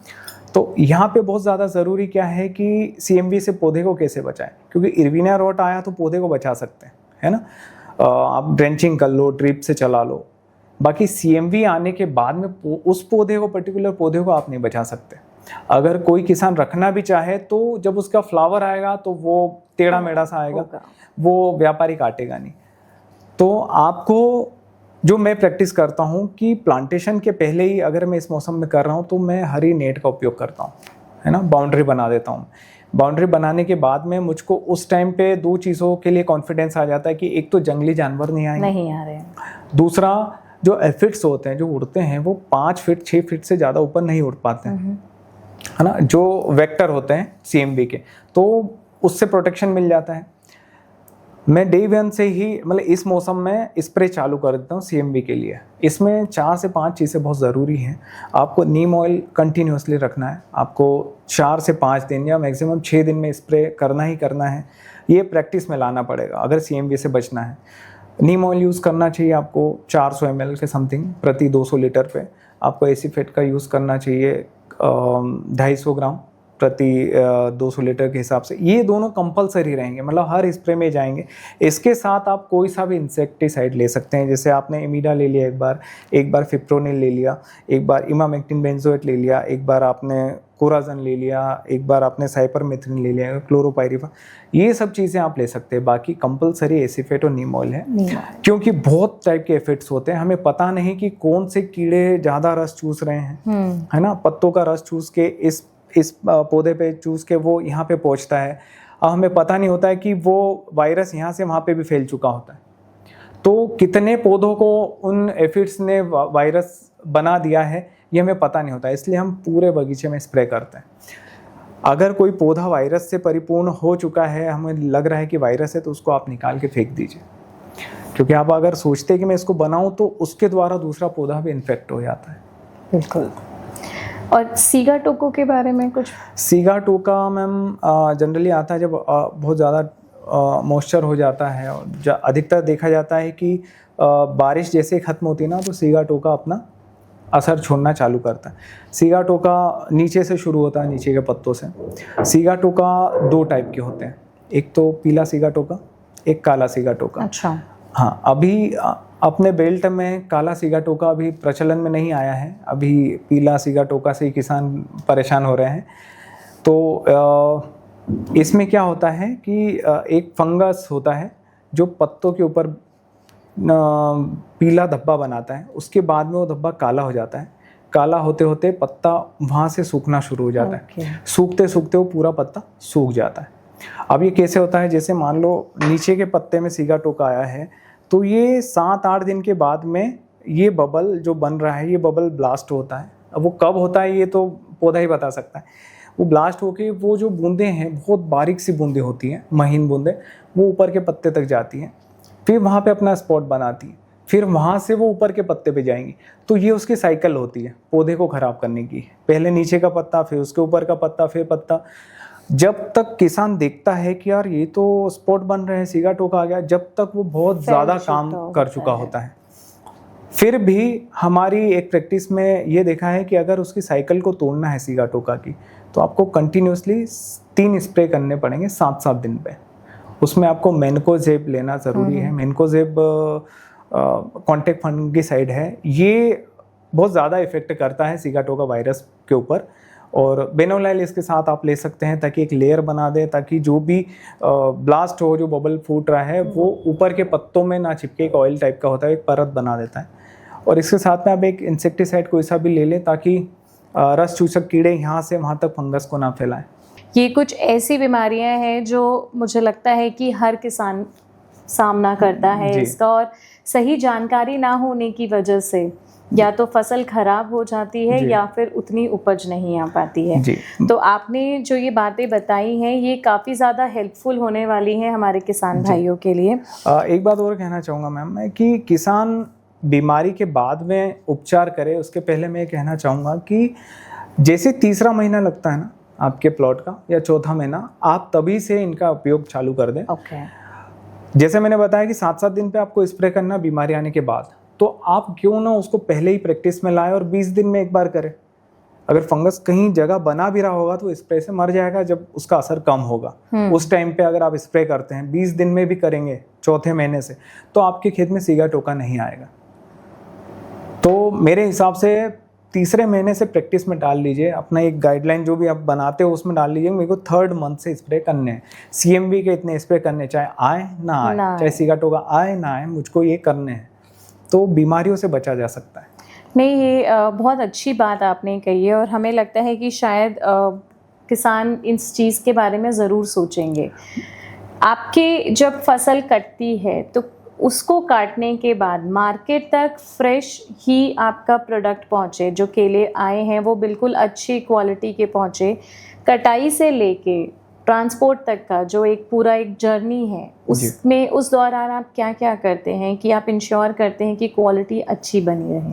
तो यहाँ पे बहुत ज़्यादा ज़रूरी क्या है कि CMV से पौधे को कैसे बचाएं, क्योंकि इरविनिया रॉट आया तो पौधे को बचा सकते हैं, है ना। आप ड्रेंचिंग कर लो, ड्रिप से चला लो। बाकी CMV आने के बाद में उस पौधे को, पर्टिकुलर पौधे को आप नहीं बचा सकते। अगर कोई किसान रखना भी चाहे तो जब उसका फ्लावर आएगा तो वो टेढ़ा मेढ़ा सा आएगा, वो व्यापारी काटेगा नहीं। तो आपको, जो मैं प्रैक्टिस करता हूँ कि प्लांटेशन के पहले ही अगर मैं इस मौसम में कर रहा हूँ तो मैं हरी नेट का उपयोग करता हूँ, है ना। बाउंड्री बना देता हूँ। बाउंड्री बनाने के बाद में मुझको उस टाइम पे 2 चीज़ों के लिए कॉन्फिडेंस आ जाता है कि एक तो जंगली जानवर नहीं आ रहे हैं, दूसरा जो एफिड्स होते हैं जो उड़ते हैं वो 5 फीट 6 फीट से ज़्यादा ऊपर नहीं उड़ पाते हैं, है ना, जो वेक्टर होते हैं CMV के, तो उससे प्रोटेक्शन मिल जाता है। मैं डे 1 से ही, मतलब इस मौसम में स्प्रे चालू कर देता हूँ CMV के लिए। इसमें 4 से 5 चीज़ें बहुत ज़रूरी हैं। आपको नीम ऑयल कंटिन्यूसली रखना है, आपको 4 से 5 दिन या मैक्सिमम 6 दिन में स्प्रे करना ही करना है। ये प्रैक्टिस में लाना पड़ेगा अगर CMV से बचना है। नीम ऑयल यूज़ करना चाहिए आपको 400 ml के समथिंग प्रति 200 लीटर पे। आपको एसीफेट का यूज़ करना चाहिए 250 ग्राम प्रति 200 लीटर के हिसाब से। ये दोनों कंपलसरी रहेंगे, मतलब हर स्प्रे में जाएंगे। इसके साथ आप कोई सा भी इंसेक्टिसाइड ले सकते हैं, जैसे आपने इमीडा ले लिया एक बार फिप्रोनिल ले लिया, एक बार इमामेक्टिन बेंजोएट ले लिया, एक बार आपने कोराजन ले लिया, एक बार आपने साइपरमेथ्रिन ले लिया, क्लोरोपाइरिफा, ये सब चीज़ें आप ले सकते हैं। बाकी कंपलसरी एसीफेट और नीम ऑयल है, क्योंकि बहुत टाइप के एफेक्ट्स होते हैं। हमें पता नहीं कि कौन से कीड़े ज़्यादा रस चूस रहे हैं, है ना। पत्तों का रस चूस के इस पौधे पे चूस के वो यहाँ पे पहुँचता है। अब हमें पता नहीं होता है कि वो वायरस यहाँ से वहाँ पे भी फैल चुका होता है। तो कितने पौधों को उन एफिड्स ने वायरस बना दिया है ये हमें पता नहीं होता, इसलिए हम पूरे बगीचे में स्प्रे करते हैं। अगर कोई पौधा वायरस से परिपूर्ण हो चुका है, हमें लग रहा है कि वायरस है, तो उसको आप निकाल के फेंक दीजिए, क्योंकि आप अगर सोचते हैं कि मैं इसको बनाऊं तो उसके द्वारा दूसरा पौधा भी इन्फेक्ट हो जाता है। बिल्कुल। और सीगा टोको के बारे में कुछ? सीगा टोका मैम जनरली आता है जब बहुत ज़्यादा मॉइस्चर हो जाता है, और अधिकतर देखा जाता है कि बारिश जैसे खत्म होती है ना, तो सीगा टोका अपना असर छोड़ना चालू करता है। सीगा टोका नीचे से शुरू होता है, नीचे के पत्तों से। सीगा टोका 2 टाइप के होते हैं, एक तो पीला सीगा टोका, एक काला सीगा टोका। अच्छा। हाँ, अभी अपने बेल्ट में काला सीगा टोका अभी प्रचलन में नहीं आया है, अभी पीला सीगा टोका से ही किसान परेशान हो रहे हैं। तो इसमें क्या होता है कि एक फंगस होता है जो पत्तों के ऊपर पीला धब्बा बनाता है, उसके बाद में वो धब्बा काला हो जाता है। काला होते होते पत्ता वहाँ से सूखना शुरू हो जाता है। सूखते सूखते वो पूरा पत्ता सूख जाता है। अब ये कैसे होता है, जैसे मान लो नीचे के पत्ते में सीगा टोका आया है, तो ये 7-8 दिन के बाद में ये बबल जो बन रहा है, ये बबल ब्लास्ट होता है। अब वो कब होता है ये तो पौधा ही बता सकता है। वो ब्लास्ट होके वो जो बूंदें हैं, बहुत बारीक सी बूंदें होती हैं, महीन बूंदें, वो ऊपर के पत्ते तक जाती हैं, फिर वहाँ पे अपना स्पॉट बनाती है, फिर वहाँ से वो ऊपर के पत्ते पे जाएंगी। तो ये उसकी साइकिल होती है पौधे को ख़राब करने की। पहले नीचे का पत्ता, फिर उसके ऊपर का पत्ता, फिर पत्ता। जब तक किसान देखता है कि यार ये तो स्पॉट बन रहे हैं, सीगा टोका आ गया, जब तक वो बहुत ज़्यादा काम कर चुका होता है। फिर भी हमारी एक प्रैक्टिस में ये देखा है कि अगर उसकी साइकिल को तोड़ना है सीगा टोका की, तो आपको कंटिन्यूसली 3 स्प्रे करने पड़ेंगे 7-7 दिन पे। उसमें आपको मैनकोजेब लेना ज़रूरी है। मैनकोजेब कॉन्टैक्ट फंगिसाइड है, ये बहुत ज़्यादा इफेक्ट करता है सीगा टोका वायरस के ऊपर। और बेनोलाइल इसके साथ आप ले सकते हैं, ताकि एक लेयर बना दे, ताकि जो भी ब्लास्ट हो, जो बबल फूट रहा है, वो ऊपर के पत्तों में ना चिपके। एक ऑयल टाइप का होता है, एक परत बना देता है। और इसके साथ में आप एक इंसेक्टिसाइड कोई सा भी ले लें, ताकि रस चूसक कीड़े यहाँ से वहाँ तक फंगस को ना फैलाएं। ये कुछ ऐसी बीमारियां हैं जो मुझे लगता है कि हर किसान सामना करता है इसका, और सही जानकारी ना होने की वजह से या तो फसल खराब हो जाती है या फिर उतनी उपज नहीं आ पाती है। तो आपने जो ये बातें बताई हैं, ये काफ़ी ज़्यादा हेल्पफुल होने वाली हैं हमारे किसान भाइयों के लिए। एक बात और कहना चाहूँगा मैम मैं, कि किसान बीमारी के बाद में उपचार करे, उसके पहले मैं ये कहना चाहूँगा कि जैसे 3रा महीना लगता है ना आपके प्लॉट का, या 4था महीना, आप तभी से इनका उपयोग चालू कर दें। जैसे मैंने बताया कि 7-7 दिन पे आपको स्प्रे करना बीमारी आने के बाद, तो आप क्यों ना उसको पहले ही प्रैक्टिस में लाएं और 20 दिन में एक बार करें। अगर फंगस कहीं जगह बना भी रहा होगा तो स्प्रे से मर जाएगा जब उसका असर कम होगा। उस टाइम पे अगर आप स्प्रे करते हैं, 20 दिन में भी करेंगे 4थे महीने से, तो आपके खेत में सीगा टोका नहीं आएगा। तो मेरे हिसाब से 3रे महीने से प्रैक्टिस में डाल लीजिए। अपना एक गाइडलाइन जो भी आप बनाते हो उसमें डाल लीजिए, मेरे को 3rd मंथ से स्प्रे करने हैं। CMV के इतने स्प्रे करने, चाहे आए ना आए, चाहे सीगा टोका आए ना आए, मुझको ये करने हैं। तो बीमारियों से बचा जा सकता है। नहीं, ये बहुत अच्छी बात आपने कही है, और हमें लगता है कि शायद किसान इस चीज़ के बारे में ज़रूर सोचेंगे। आपके जब फसल कटती है तो उसको काटने के बाद मार्केट तक फ्रेश ही आपका प्रोडक्ट पहुँचे, जो केले आए हैं वो बिल्कुल अच्छी क्वालिटी के पहुँचे, कटाई से लेके ट्रांसपोर्ट तक का जो एक पूरा एक जर्नी है, उसमें उस दौरान आप क्या क्या करते हैं कि आप इंश्योर करते हैं कि क्वालिटी अच्छी बनी रहे?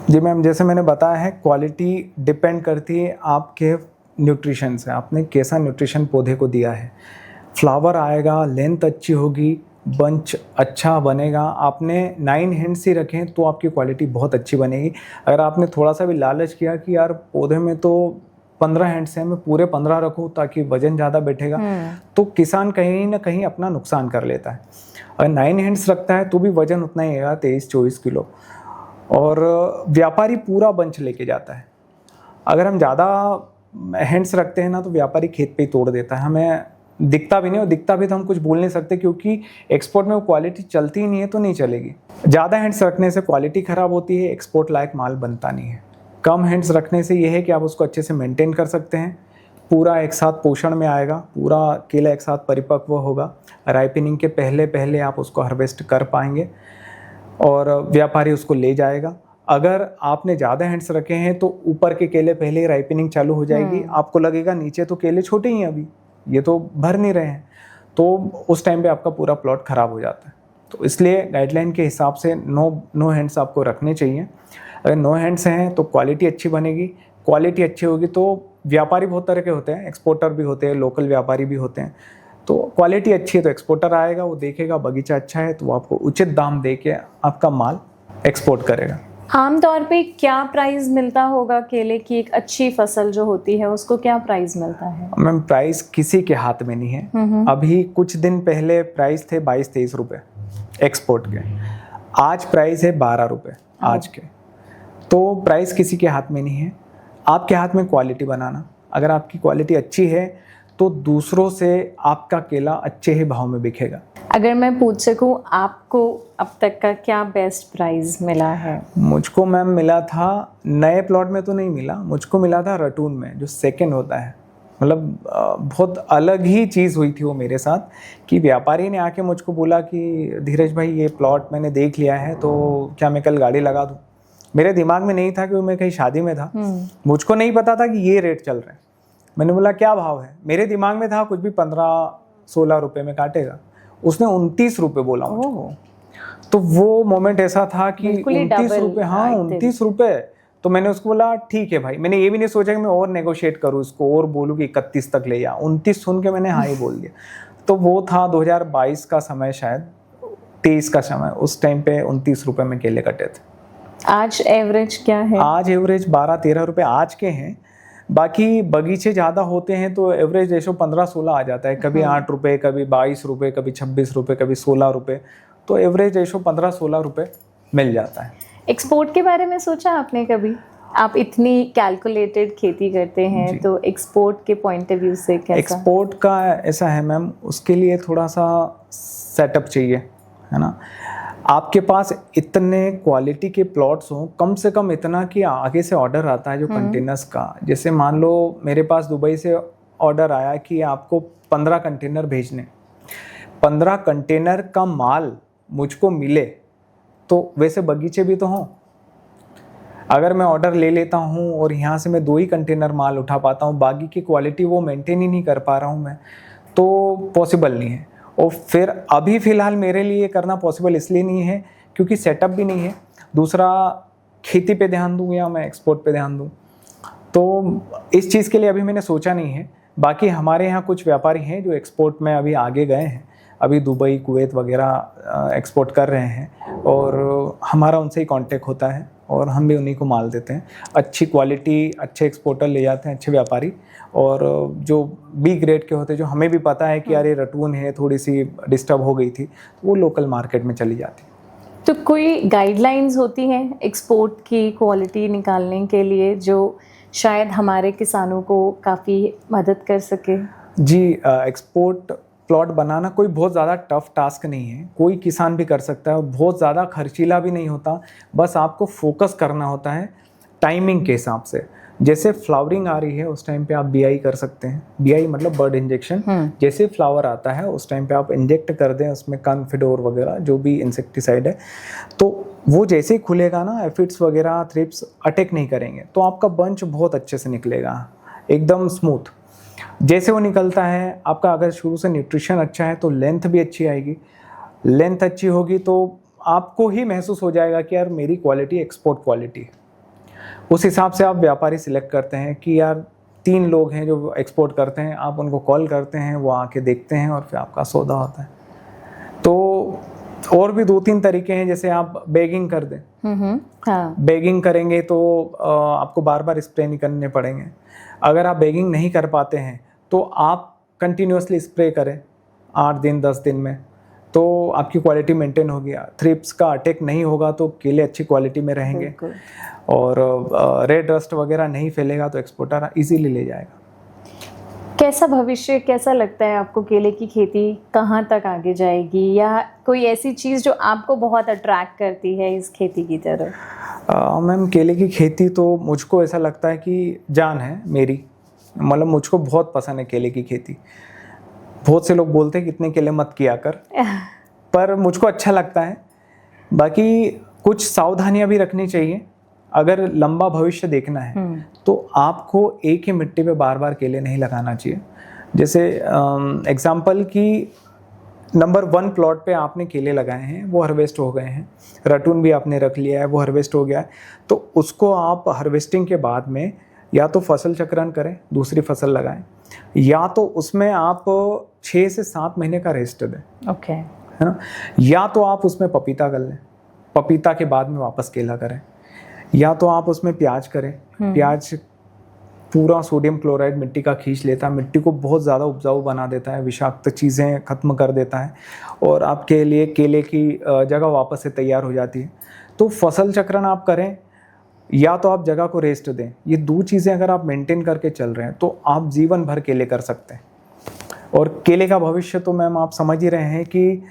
जी मैम, जैसे मैंने बताया है, क्वालिटी डिपेंड करती है आपके न्यूट्रिशन से। आपने कैसा न्यूट्रिशन पौधे को दिया है। फ्लावर आएगा, लेंथ अच्छी होगी, बंच अच्छा बनेगा। आपने 9 हैंड्स ही रखें तो आपकी क्वालिटी बहुत अच्छी बनेगी। अगर आपने थोड़ा सा भी लालच किया कि यार पौधे में तो 15 हैंड्स हैं, मैं पूरे 15 रखूँ ताकि वजन ज़्यादा बैठेगा, तो किसान कहीं ना कहीं अपना नुकसान कर लेता है। अगर 9 हैंड्स रखता है तो भी वजन उतना ही है, 23-24 किलो, और व्यापारी पूरा बंच लेके जाता है। अगर हम ज़्यादा हैंड्स रखते हैं ना, तो व्यापारी खेत पे ही तोड़ देता है, हमें दिखता भी नहीं, और दिखता भी तो हम कुछ बोल नहीं सकते, क्योंकि एक्सपोर्ट में वो क्वालिटी चलती ही नहीं है, तो नहीं चलेगी। ज़्यादा हैंड्स रखने से क्वालिटी ख़राब होती है, एक्सपोर्ट लायक माल बनता नहीं है। कम हैंड्स रखने से ये है कि आप उसको अच्छे से मेंटेन कर सकते हैं, पूरा एक साथ पोषण में आएगा, पूरा केला एक साथ परिपक्व होगा, राइपनिंग के पहले पहले आप उसको हार्वेस्ट कर पाएंगे और व्यापारी उसको ले जाएगा। अगर आपने ज़्यादा हैंड्स रखे हैं तो ऊपर के केले पहले ही राइपनिंग चालू हो जाएगी, आपको लगेगा नीचे तो केले छोटे ही हैं, अभी ये तो भर नहीं रहे हैं, तो उस टाइम पे आपका पूरा प्लॉट ख़राब हो जाता है। तो इसलिए गाइडलाइन के हिसाब से नो हैंड्स आपको रखने चाहिए। अगर नो हैंड्स हैं तो क्वालिटी अच्छी बनेगी, क्वालिटी अच्छी होगी तो व्यापारी बहुत तरह के होते हैं, एक्सपोर्टर भी होते हैं, लोकल व्यापारी भी होते हैं। तो क्वालिटी अच्छी है तो एक्सपोर्टर आएगा, वो देखेगा बगीचा अच्छा है तो वो आपको उचित दाम दे के आपका माल एक्सपोर्ट करेगा। आमतौर पे क्या प्राइस मिलता होगा केले की? एक अच्छी फसल जो होती है उसको क्या प्राइस मिलता है? मैम, प्राइस किसी के हाथ में नहीं है। अभी कुछ दिन पहले प्राइस थे 22-23 रुपये एक्सपोर्ट के, आज प्राइस है 12 रुपये आज के। तो प्राइस किसी के हाथ में नहीं है, आपके हाथ में क्वालिटी बनाना। अगर आपकी क्वालिटी अच्छी है तो दूसरों से आपका केला अच्छे ही भाव में बिकेगा। अगर मैं पूछ सकूं, आपको अब तक का क्या बेस्ट प्राइस मिला है? मुझको मैम मिला था, नए प्लॉट में तो नहीं मिला, मुझको मिला था रटून में, जो सेकंड होता है। मतलब बहुत अलग ही चीज़ हुई थी वो मेरे साथ, कि व्यापारी ने आके मुझको बोला कि धीरज भाई ये प्लॉट मैंने देख लिया है, तो क्या मैं कल गाड़ी लगा दूँ? मेरे दिमाग में नहीं था कि मैं कहीं शादी में था, मुझको नहीं पता था कि ये रेट चल रहे हैं। मैंने बोला क्या भाव है? मेरे दिमाग में था कुछ भी 15-16 रुपए में काटेगा, उसने 29 रुपए बोला मुझको। तो वो मोमेंट ऐसा था कि 29 रुपए, हाँ 29 रुपए। तो मैंने उसको बोला ठीक है भाई, मैंने ये भी नहीं सोचा कि मैं और नेगोशिएट करूँ इसको और बोलूँ कि 31 तक ले जा, 29 सुन के मैंने हाँ ही बोल दिया। तो वो था 2022 का समय, शायद 23 का समय, उस टाइम पे 29 रुपए में केले कटे थे। आज एवरेज क्या है? आज एवरेज 12-13 रुपए आज के हैं। बाकी बगीचे ज़्यादा होते हैं तो एवरेज रेशो 15-16 आ जाता है, कभी 8 रुपये, कभी 22 रुपये, कभी 26 रुपये, कभी 16 रुपये। तो एवरेज रेशो 15-16 रुपये मिल जाता है। एक्सपोर्ट के बारे में सोचा आपने कभी? आप इतनी कैलकुलेटेड खेती करते हैं, तो एक्सपोर्ट के पॉइंट ऑफ व्यू से कैसा? एक्सपोर्ट का ऐसा है मैम, उसके लिए थोड़ा सा सेटअप चाहिए, है ना। आपके पास इतने क्वालिटी के प्लॉट्स हों, कम से कम इतना कि आगे से ऑर्डर आता है जो कंटेनर्स का। जैसे मान लो मेरे पास दुबई से ऑर्डर आया कि आपको 15 कंटेनर भेजने, 15 कंटेनर का माल मुझको मिले, तो वैसे बगीचे भी तो हों। अगर मैं ऑर्डर ले लेता हूँ और यहाँ से मैं 2 ही कंटेनर माल उठा पाता हूँ, बाकी की क्वालिटी वो मेंटेन ही नहीं कर पा रहा हूँ मैं, तो पॉसिबल नहीं है। और फिर अभी फ़िलहाल मेरे लिए करना पॉसिबल इसलिए नहीं है क्योंकि सेटअप भी नहीं है, दूसरा खेती पे ध्यान दूँ या मैं एक्सपोर्ट पे ध्यान दूँ, तो इस चीज़ के लिए अभी मैंने सोचा नहीं है। बाकी हमारे यहाँ कुछ व्यापारी हैं जो एक्सपोर्ट में अभी आगे गए हैं, अभी दुबई, कुवैत वगैरह एक्सपोर्ट कर रहे हैं, और हमारा उनसे ही कांटेक्ट होता है और हम भी उन्हीं को माल देते हैं। अच्छी क्वालिटी, अच्छे एक्सपोर्टर ले जाते हैं, अच्छे व्यापारी, और जो बी ग्रेड के होते हैं, जो हमें भी पता है कि यार ये रटून है, थोड़ी सी डिस्टर्ब हो गई थी, तो वो लोकल मार्केट में चली जाती है। तो कोई गाइडलाइंस होती हैं एक्सपोर्ट की क्वालिटी निकालने के लिए जो शायद हमारे किसानों को काफ़ी मदद कर सके? जी, एक्सपोर्ट प्लॉट बनाना कोई बहुत ज़्यादा टफ टास्क नहीं है, कोई किसान भी कर सकता है, बहुत ज़्यादा खर्चीला भी नहीं होता। बस आपको फोकस करना होता है टाइमिंग के हिसाब से। जैसे फ्लावरिंग आ रही है उस टाइम पे आप बीआई कर सकते हैं, बीआई मतलब बर्ड इंजेक्शन। जैसे फ्लावर आता है उस टाइम पे आप इंजेक्ट कर दें उसमें कॉन्फिडोर वगैरह, जो भी इंसेक्टिसाइड है, तो वो जैसे ही खुलेगा ना, एफिड्स वगैरह, थ्रिप्स अटैक नहीं करेंगे, तो आपका बंच बहुत अच्छे से निकलेगा, एकदम स्मूथ। जैसे वो निकलता है आपका, अगर शुरू से न्यूट्रिशन अच्छा है तो लेंथ भी अच्छी आएगी। लेंथ अच्छी होगी तो आपको ही महसूस हो जाएगा कि यार मेरी क्वालिटी एक्सपोर्ट क्वालिटी है। उस हिसाब से आप व्यापारी सिलेक्ट करते हैं कि यार 3 लोग हैं जो एक्सपोर्ट करते हैं, आप उनको कॉल करते हैं, वो आके देखते हैं और फिर आपका सौदा होता है। तो और भी 2-3 तरीके हैं, जैसे आप बैगिंग कर दें। हाँ। बैगिंग करेंगे तो आपको बार बार स्प्रे नहीं करने पड़ेंगे। अगर आप बैगिंग नहीं कर पाते हैं तो आप कंटिन्यूसली स्प्रे करें 8 दिन 10 दिन में, तो आपकी क्वालिटी मेंटेन होगी। थ्रिप्स का अटैक नहीं होगा तो केले अच्छी क्वालिटी में रहेंगे, और रेड रस्ट वगैरह नहीं फैलेगा, तो एक्सपोर्टर इजीली ले जाएगा। कैसा भविष्य, कैसा लगता है आपको केले की खेती कहाँ तक आगे जाएगी, या कोई ऐसी चीज़ जो आपको बहुत अट्रैक्ट करती है इस खेती की तरफ? मैम, केले की खेती तो मुझको ऐसा लगता है कि जान है मेरी, मतलब मुझको बहुत पसंद है केले की खेती। बहुत से लोग बोलते हैं कि इतने केले मत किया कर, पर मुझको अच्छा लगता है। बाकी कुछ सावधानियां भी रखनी चाहिए। अगर लंबा भविष्य देखना है तो आपको एक ही मिट्टी पे बार बार केले नहीं लगाना चाहिए। जैसे एग्जाम्पल कि नंबर 1 प्लॉट पे आपने केले लगाए हैं, वो हार्वेस्ट हो गए हैं, रटून भी आपने रख लिया है, वो हार्वेस्ट हो गया है, तो उसको आप हार्वेस्टिंग के बाद में या तो फसल चक्रण करें, दूसरी फसल लगाएं, या तो उसमें आप 6 से 7 महीने का रेस्ट दें। ओके, है ना। या तो आप उसमें पपीता कर लें, पपीता के बाद में वापस केला करें, या तो आप उसमें प्याज करें। प्याज पूरा सोडियम क्लोराइड मिट्टी का खींच लेता है, मिट्टी को बहुत ज़्यादा उपजाऊ बना देता है, विषाक्त चीज़ें खत्म कर देता है, और आपके लिए केले की जगह वापस से तैयार हो जाती है। तो फसल चक्रण आप करें, या तो आप जगह को रेस्ट दें। ये 2 चीज़ें अगर आप मेंटेन करके चल रहे हैं तो आप जीवन भर केले कर सकते हैं। और केले का भविष्य तो मैम आप समझ ही रहे हैं कि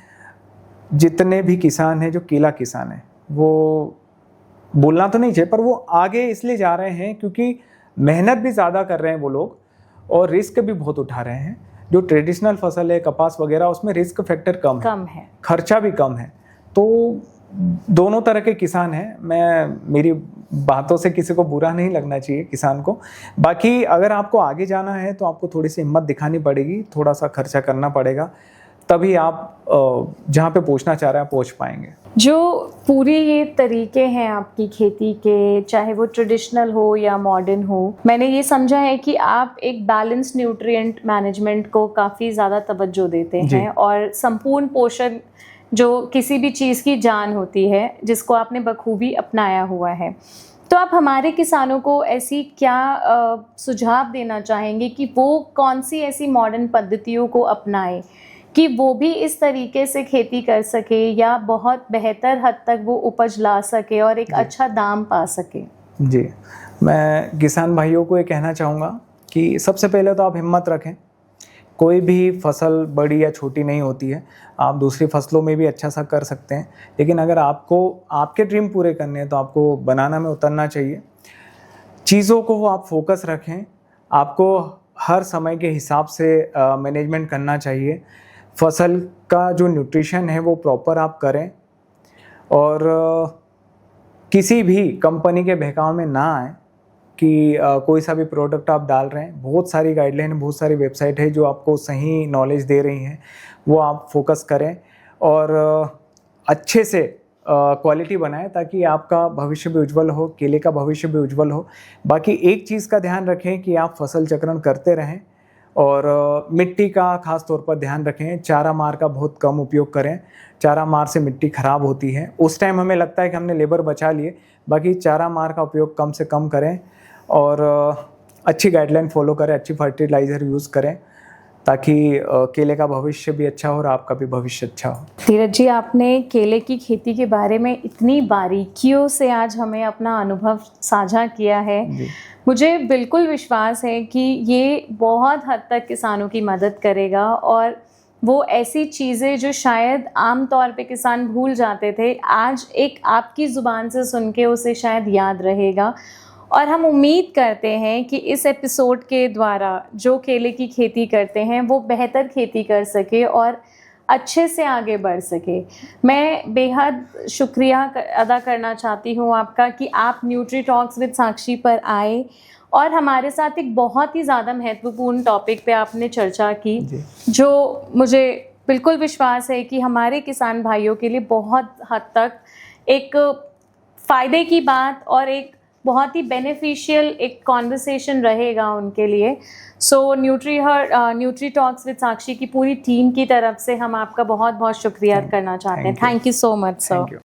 जितने भी किसान हैं जो केला किसान हैं, वो बोलना तो नहीं चाहिए पर वो आगे इसलिए जा रहे हैं क्योंकि मेहनत भी ज़्यादा कर रहे हैं वो लोग और रिस्क भी बहुत उठा रहे हैं। जो ट्रेडिशनल फसल है कपास वगैरह उसमें रिस्क फैक्टर कम है, खर्चा भी कम है। तो दोनों तरह के किसान हैं। मेरी बातों से किसी को बुरा नहीं लगना चाहिए किसान को। बाकी अगर आपको आगे जाना है तो आपको थोड़ी सी हिम्मत दिखानी पड़ेगी, थोड़ा सा खर्चा करना पड़ेगा, तभी आप जहाँ पे पहुँचना चाह रहे हैं पहुँच पाएंगे। जो पूरे ये तरीके हैं आपकी खेती के, चाहे वो ट्रेडिशनल हो या मॉडर्न हो, मैंने ये समझा है कि आप एक बैलेंस न्यूट्रिएंट मैनेजमेंट को काफ़ी ज़्यादा तवज्जो देते हैं और संपूर्ण पोषण जो किसी भी चीज़ की जान होती है जिसको आपने बखूबी अपनाया हुआ है। तो आप हमारे किसानों को ऐसी क्या सुझाव देना चाहेंगे कि वो कौन सी ऐसी मॉडर्न पद्धतियों को अपनाएं कि वो भी इस तरीके से खेती कर सके या बहुत बेहतर हद तक वो उपज ला सके और एक अच्छा दाम पा सके? जी, मैं किसान भाइयों को ये कहना चाहूँगा कि सबसे पहले तो आप हिम्मत रखें। कोई भी फसल बड़ी या छोटी नहीं होती है, आप दूसरी फसलों में भी अच्छा सा कर सकते हैं, लेकिन अगर आपको आपके ड्रीम पूरे करने हैं तो आपको बनाना में उतरना चाहिए। चीज़ों को आप फोकस रखें, आपको हर समय के हिसाब से मैनेजमेंट करना चाहिए। फसल का जो न्यूट्रिशन है वो प्रॉपर आप करें और किसी भी कंपनी के बहकाव में ना आए कि कोई सा भी प्रोडक्ट आप डाल रहे हैं। बहुत सारी गाइडलाइन, बहुत सारी वेबसाइट है जो आपको सही नॉलेज दे रही हैं, वो आप फोकस करें और अच्छे से क्वालिटी बनाएं ताकि आपका भविष्य भी उज्जवल हो, केले का भविष्य भी उज्जवल हो। बाकी एक चीज़ का ध्यान रखें कि आप फसल चक्रण करते रहें और मिट्टी का खास तौर पर ध्यान रखें। चारा मार का बहुत कम उपयोग करें, चारा मार से मिट्टी ख़राब होती है। उस टाइम हमें लगता है कि हमने लेबर बचा लिए, बाकी चारा मार का उपयोग कम से कम करें और अच्छी गाइडलाइन फॉलो करें, अच्छी फर्टिलाइज़र यूज़ करें ताकि केले का भविष्य भी अच्छा हो और आपका भी भविष्य अच्छा हो। धीरज जी, आपने केले की खेती के बारे में इतनी बारीकियों से आज हमें अपना अनुभव साझा किया है। मुझे बिल्कुल विश्वास है कि ये बहुत हद तक किसानों की मदद करेगा और वो ऐसी चीज़ें जो शायद आम तौर पे किसान भूल जाते थे, आज एक आपकी ज़ुबान से सुन के उसे शायद याद रहेगा। और हम उम्मीद करते हैं कि इस एपिसोड के द्वारा जो केले की खेती करते हैं वो बेहतर खेती कर सके और अच्छे से आगे बढ़ सके। मैं बेहद शुक्रिया अदा करना चाहती हूँ आपका कि आप न्यूट्री टॉक्स विद साक्षी पर आए और हमारे साथ एक बहुत ही ज़्यादा महत्वपूर्ण टॉपिक पे आपने चर्चा की, जो मुझे बिल्कुल विश्वास है कि हमारे किसान भाइयों के लिए बहुत हद तक एक फ़ायदे की बात और एक बहुत ही बेनिफिशियल एक कॉन्वर्सेशन रहेगा उनके लिए। सो न्यूट्री टॉक्स विद साक्षी की पूरी टीम की तरफ से हम आपका बहुत बहुत शुक्रिया करना चाहते हैं। Thank you so much sir.